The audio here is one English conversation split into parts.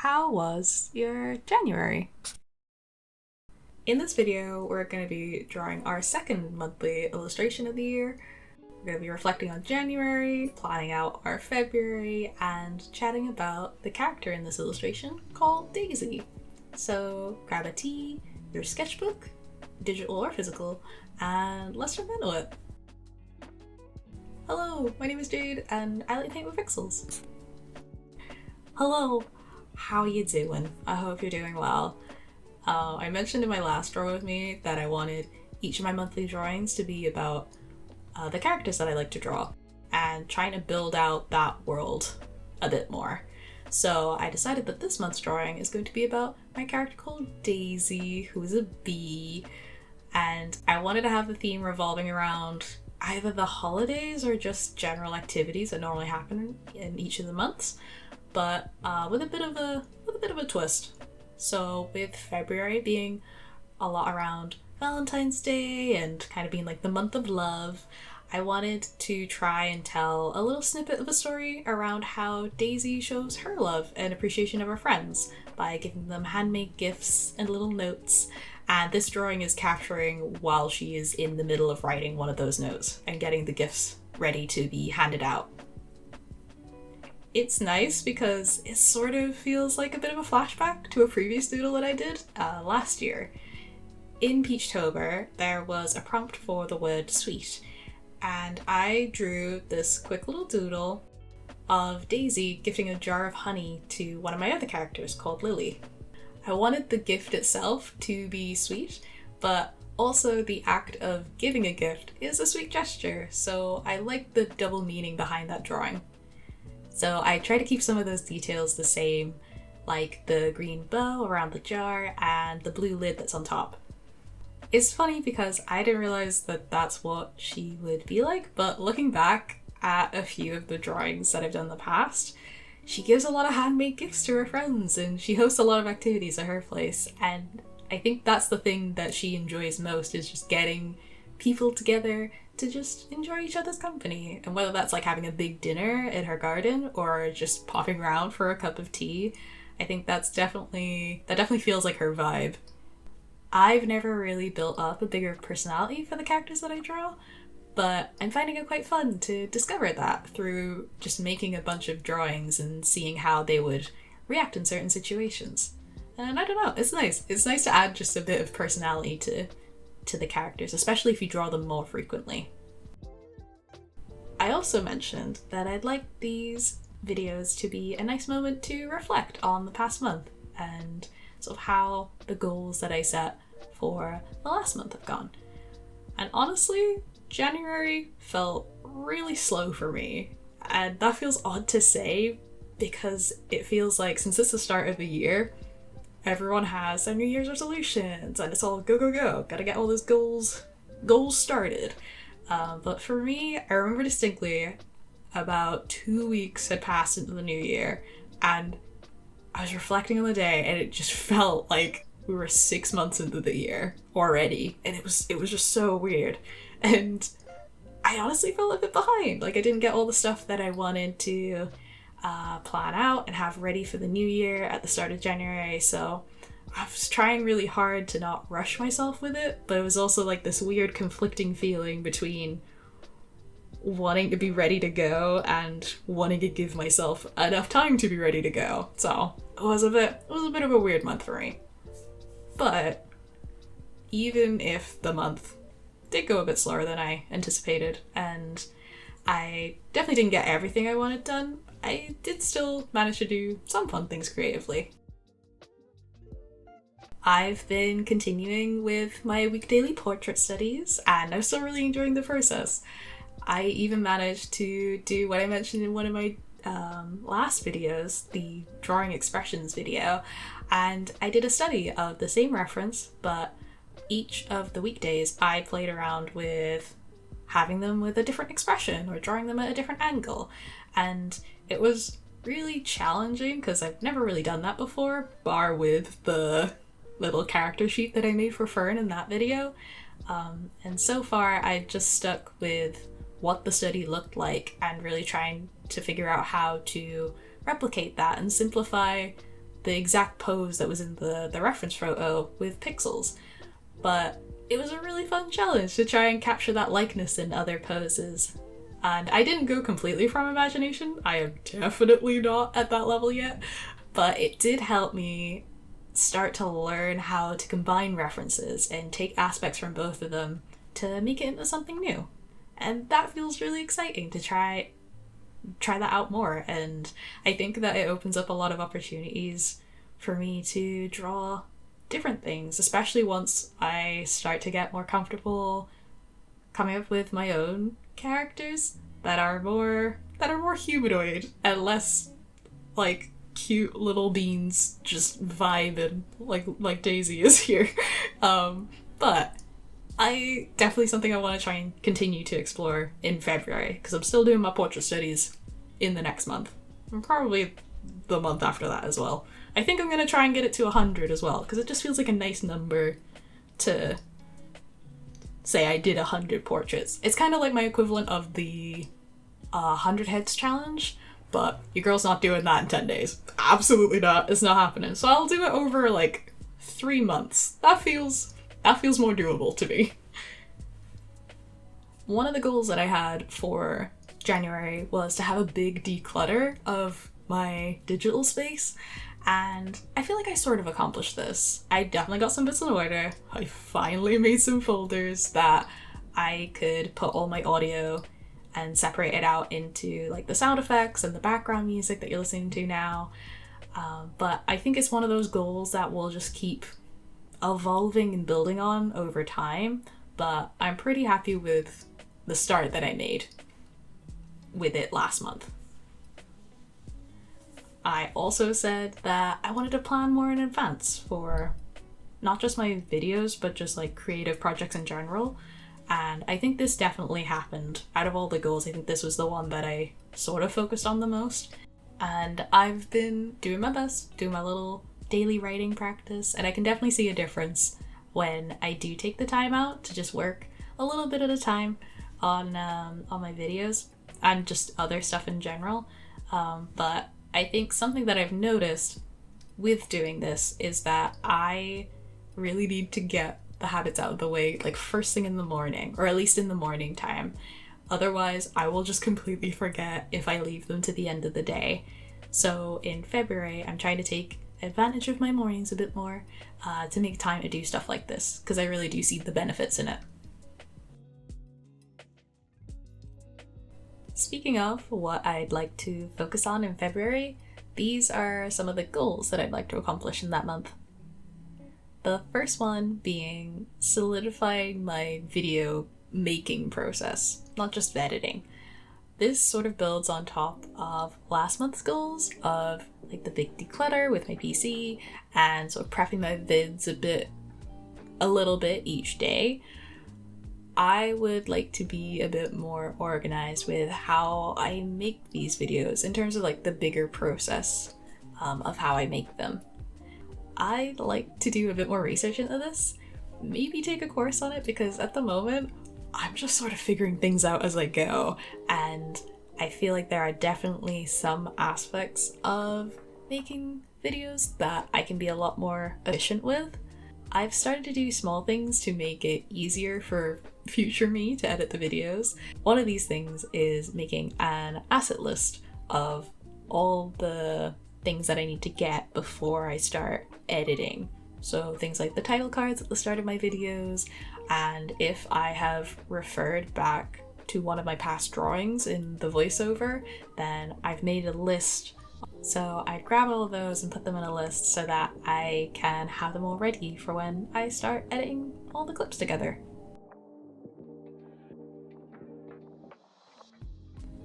how was your January? In this video, we're going to be drawing our second monthly illustration of the year. We're going to be reflecting on January, planning out our February, and chatting about the character in this illustration called Daisy. So grab a tea, your sketchbook, digital or physical, and let's jump into it. Hello, my name is Jade, and I like to paint with pixels. Hello, how you doing? I hope you're doing well. I mentioned in my last Draw With Me that I wanted each of my monthly drawings to be about the characters that I like to draw and trying to build out that world a bit more. So I decided that this month's drawing is going to be about my character called Daisy, who is a bee, and I wanted to have the theme revolving around either the holidays or just general activities that normally happen in each of the months, but with a bit of a twist. So with February being a lot around Valentine's Day and kind of being like the month of love, I wanted to try and tell a little snippet of a story around how Daisy shows her love and appreciation of her friends by giving them handmade gifts and little notes. And this drawing is capturing while she is in the middle of writing one of those notes and getting the gifts ready to be handed out. It's nice because it sort of feels like a bit of a flashback to a previous doodle that I did last year. In Peachtober, there was a prompt for the word sweet, and I drew this quick little doodle of Daisy gifting a jar of honey to one of my other characters called Lily. I wanted the gift itself to be sweet, but also the act of giving a gift is a sweet gesture, so I like the double meaning behind that drawing. So I try to keep some of those details the same, like the green bow around the jar and the blue lid that's on top. It's funny because I didn't realize that that's what she would be like, but looking back at a few of the drawings that I've done in the past, she gives a lot of handmade gifts to her friends and she hosts a lot of activities at her place, and I think that's the thing that she enjoys most, is just getting people together to just enjoy each other's company. And whether that's like having a big dinner in her garden or just popping around for a cup of tea, I think that definitely feels like her vibe. I've never really built up a bigger personality for the characters that I draw, but I'm finding it quite fun to discover that through just making a bunch of drawings and seeing how they would react in certain situations. And I don't know, it's nice. It's nice to add just a bit of personality to the characters, especially if you draw them more frequently. I also mentioned that I'd like these videos to be a nice moment to reflect on the past month and sort of how the goals that I set for the last month have gone. And honestly, January felt really slow for me, and that feels odd to say because it feels like since it's the start of the year, everyone has their New Year's resolutions and it's all go, go, go. Gotta get all those goals started. But for me, I remember distinctly about 2 weeks had passed into the new year and I was reflecting on the day and it just felt like we were 6 months into the year already. And it was just so weird. And I honestly felt a bit behind. Like I didn't get all the stuff that I wanted to plan out and have ready for the new year at the start of January, so I was trying really hard to not rush myself with it, but it was also like this weird conflicting feeling between wanting to be ready to go and wanting to give myself enough time to be ready to go. So it was a bit of a weird month for me. But even if the month did go a bit slower than I anticipated and I definitely didn't get everything I wanted done, I did still manage to do some fun things creatively. I've been continuing with my weekdaily portrait studies and I'm still really enjoying the process. I even managed to do what I mentioned in one of my last videos, the drawing expressions video, and I did a study of the same reference, but each of the weekdays I played around with having them with a different expression or drawing them at a different angle. And it was really challenging because I've never really done that before, bar with the little character sheet that I made for Fern in that video. And so far I just stuck with what the study looked like and really trying to figure out how to replicate that and simplify the exact pose that was in the reference photo with pixels. But it was a really fun challenge to try and capture that likeness in other poses. And I didn't go completely from imagination. I am definitely not at that level yet. But it did help me start to learn how to combine references and take aspects from both of them to make it into something new. And that feels really exciting to try that out more. And I think that it opens up a lot of opportunities for me to draw different things, especially once I start to get more comfortable coming up with my own characters that are more humanoid and less like cute little beans just vibing like Daisy is here. But I definitely something I want to try and continue to explore in February, because I'm still doing my portrait studies in the next month, and probably the month after that as well. I think I'm going to try and get it to 100 as well, because it just feels like a nice number to say I did 100 portraits. It's kind of like my equivalent of the 100 heads challenge, but your girl's not doing that in 10 days. Absolutely not. It's not happening. So I'll do it over like 3 months. That feels more doable to me. One of the goals that I had for January was to have a big declutter of my digital space, and I feel like I sort of accomplished this. I definitely got some bits in order. I finally made some folders that I could put all my audio and separate it out into like the sound effects and the background music that you're listening to now. But I think it's one of those goals that will just keep evolving and building on over time. But I'm pretty happy with the start that I made with it last month. I also said that I wanted to plan more in advance for not just my videos, but just like creative projects in general. And I think this definitely happened. Out of all the goals, I think this was the one that I sort of focused on the most. And I've been doing my best, doing my little daily writing practice, and I can definitely see a difference when I do take the time out to just work a little bit at a time on my videos and just other stuff in general. But I think something that I've noticed with doing this is that I really need to get the habits out of the way like first thing in the morning, or at least in the morning time. Otherwise, I will just completely forget if I leave them to the end of the day. So in February, I'm trying to take advantage of my mornings a bit more to make time to do stuff like this, because I really do see the benefits in it. Speaking of what I'd like to focus on in February, these are some of the goals that I'd like to accomplish in that month. The first one being solidifying my video making process, not just editing. This sort of builds on top of last month's goals of like the big declutter with my PC and sort of prepping my vids a little bit each day. I would like to be a bit more organized with how I make these videos in terms of like the bigger process of how I make them. I'd like to do a bit more research into this, maybe take a course on it, because at the moment I'm just sort of figuring things out as I go, and I feel like there are definitely some aspects of making videos that I can be a lot more efficient with. I've started to do small things to make it easier for future me to edit the videos. One of these things is making an asset list of all the things that I need to get before I start editing. So things like the title cards at the start of my videos, and if I have referred back to one of my past drawings in the voiceover, then I've made a list. So I grab all of those and put them in a list so that I can have them all ready for when I start editing all the clips together.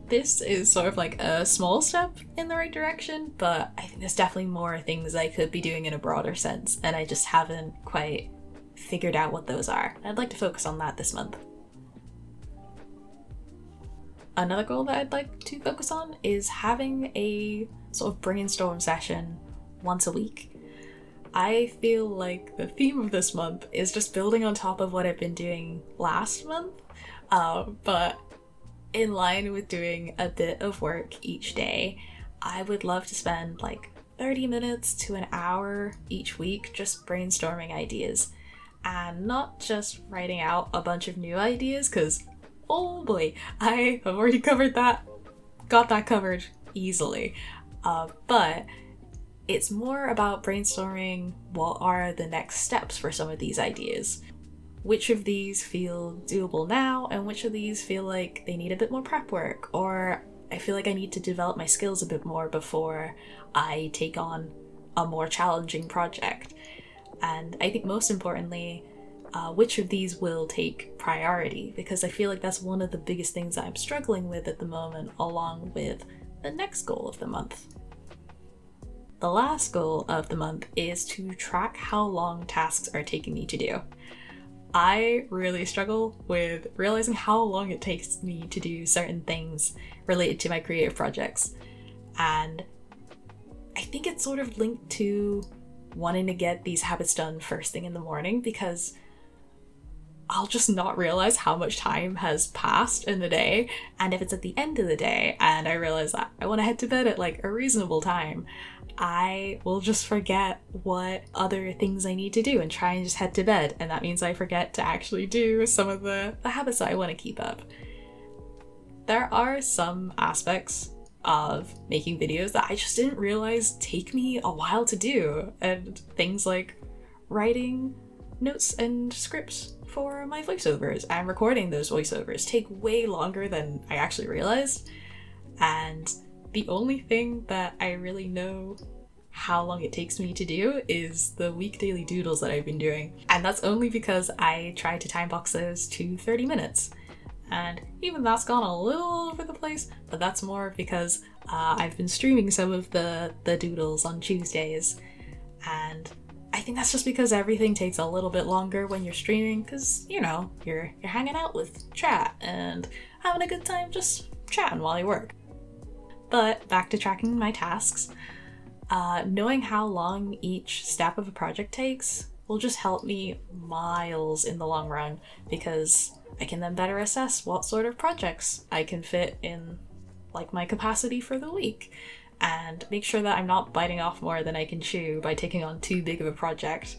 This is sort of like a small step in the right direction, but I think there's definitely more things I could be doing in a broader sense, and I just haven't quite figured out what those are. I'd like to focus on that this month. Another goal that I'd like to focus on is having a sort of brainstorm session once a week. I feel like the theme of this month is just building on top of what I've been doing last month, but in line with doing a bit of work each day. I would love to spend like 30 minutes to an hour each week just brainstorming ideas. And not just writing out a bunch of new ideas, because oh boy, I have already covered that, got that covered easily. But it's more about brainstorming what are the next steps for some of these ideas. Which of these feel doable now, and which of these feel like they need a bit more prep work, or I feel like I need to develop my skills a bit more before I take on a more challenging project. And I think most importantly, which of these will take priority, because I feel like that's one of the biggest things I'm struggling with at the moment, along with the next goal of the month. The last goal of the month is to track how long tasks are taking me to do. I really struggle with realizing how long it takes me to do certain things related to my creative projects. And I think it's sort of linked to wanting to get these habits done first thing in the morning, because I'll just not realize how much time has passed in the day. And if it's at the end of the day and I realize that I want to head to bed at like a reasonable time, I will just forget what other things I need to do and try and just head to bed. And that means I forget to actually do some of the habits that I want to keep up. There are some aspects of making videos that I just didn't realize take me a while to do. And things like writing notes and scripts for my voiceovers and recording those voiceovers take way longer than I actually realized. And the only thing that I really know how long it takes me to do is the week daily doodles that I've been doing. And that's only because I tried to time box those to 30 minutes. And even that's gone a little over the place, but that's more because I've been streaming some of the doodles on Tuesdays. And I think that's just because everything takes a little bit longer when you're streaming, because, you know, you're hanging out with chat and having a good time just chatting while you work. But back to tracking my tasks, knowing how long each step of a project takes will just help me miles in the long run, because I can then better assess what sort of projects I can fit in like my capacity for the week, and make sure that I'm not biting off more than I can chew by taking on too big of a project.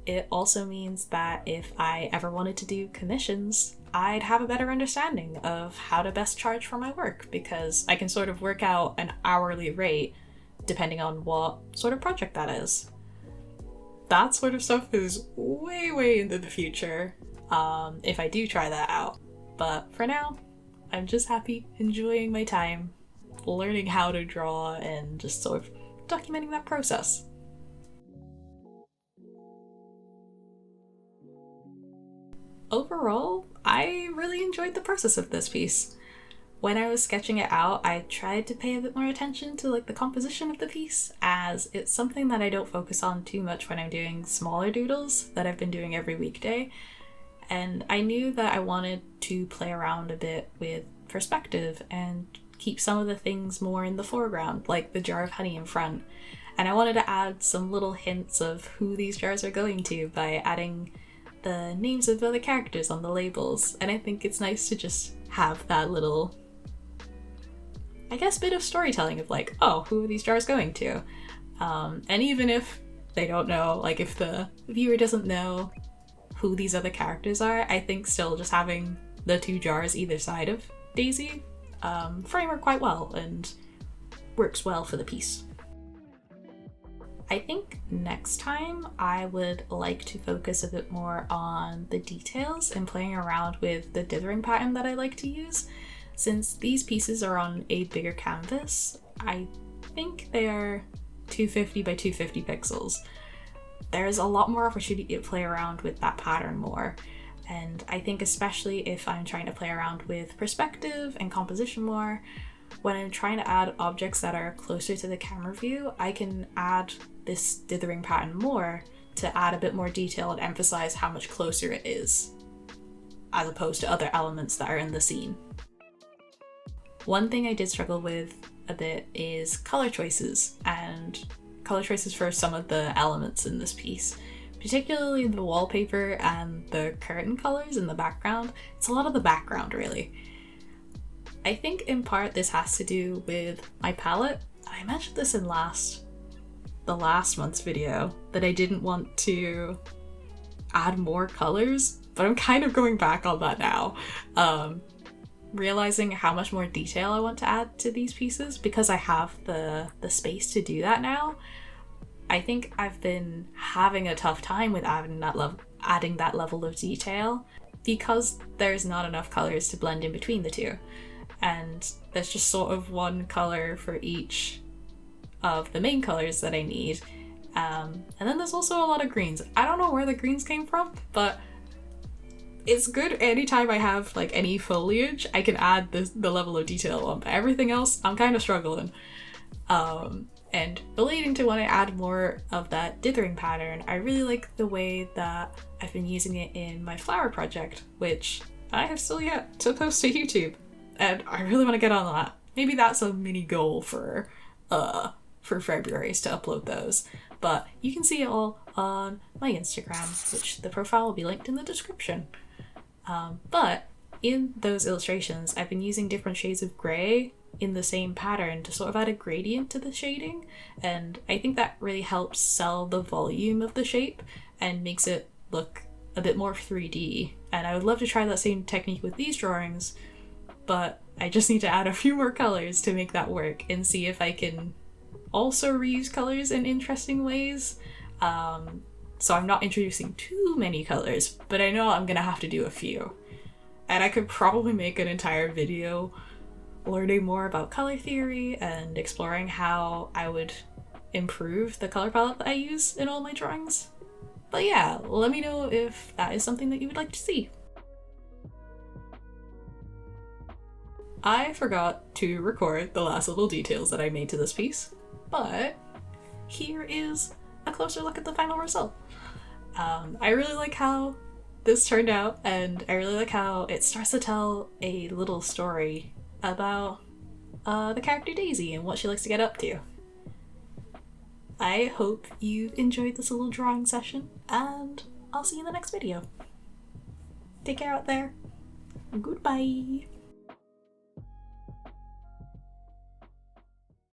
It also means that if I ever wanted to do commissions, I'd have a better understanding of how to best charge for my work, because I can sort of work out an hourly rate depending on what sort of project that is. That sort of stuff is way into the future if I do try that out. But for now, I'm just happy enjoying my time, learning how to draw and just sort of documenting that process. Overall, I really enjoyed the process of this piece. When I was sketching it out, I tried to pay a bit more attention to like the composition of the piece, as it's something that I don't focus on too much when I'm doing smaller doodles that I've been doing every weekday. And I knew that I wanted to play around a bit with perspective and keep some of the things more in the foreground, like the jar of honey in front. And I wanted to add some little hints of who these jars are going to by adding the names of other characters on the labels. And I think it's nice to just have that little, I guess, bit of storytelling of like, oh, who are these jars going to? And even if they don't know, like if the viewer doesn't know who these other characters are, I think still just having the two jars either side of Daisy frame her quite well and works well for the piece. I think next time I would like to focus a bit more on the details and playing around with the dithering pattern that I like to use. Since these pieces are on a bigger canvas, I think they are 250 by 250 pixels. There's a lot more opportunity to play around with that pattern more. And I think especially if I'm trying to play around with perspective and composition more, when I'm trying to add objects that are closer to the camera view, I can add this dithering pattern more to add a bit more detail and emphasize how much closer it is, as opposed to other elements that are in the scene. One thing I did struggle with a bit is color choices, and color choices for some of the elements in this piece, particularly the wallpaper and the curtain colors in the background. It's a lot of the background, really. I think in part this has to do with my palette. I mentioned this in the last month's video, that I didn't want to add more colors, but I'm kind of going back on that now. Realizing how much more detail I want to add to these pieces because I have the space to do that now. I think I've been having a tough time with adding that level of detail because there's not enough colors to blend in between the two. And there's just sort of one color for each of the main colors that I need. And then there's also a lot of greens. I don't know where the greens came from, but it's good anytime I have like any foliage, I can add the level of detail on. But everything else, I'm kind of struggling. And relating to when I add more of that dithering pattern, I really like the way that I've been using it in my flower project, which I have still yet to post to YouTube. And I really want to get on that. Maybe that's a mini goal for February, is to upload those. But you can see it all on my Instagram, which the profile will be linked in the description. But in those illustrations, I've been using different shades of grey in the same pattern to sort of add a gradient to the shading, and I think that really helps sell the volume of the shape and makes it look a bit more 3D. And I would love to try that same technique with these drawings, but I just need to add a few more colors to make that work and see if I can also reuse colors in interesting ways. So I'm not introducing too many colors, but I know I'm gonna have to do a few. And I could probably make an entire video learning more about color theory and exploring how I would improve the color palette that I use in all my drawings. But yeah, let me know if that is something that you would like to see. I forgot to record the last little details that I made to this piece, but here is a closer look at the final result. I really like how this turned out, and I really like how it starts to tell a little story about the character Daisy and what she likes to get up to. I hope you enjoyed this little drawing session, and I'll see you in the next video. Take care out there. Goodbye.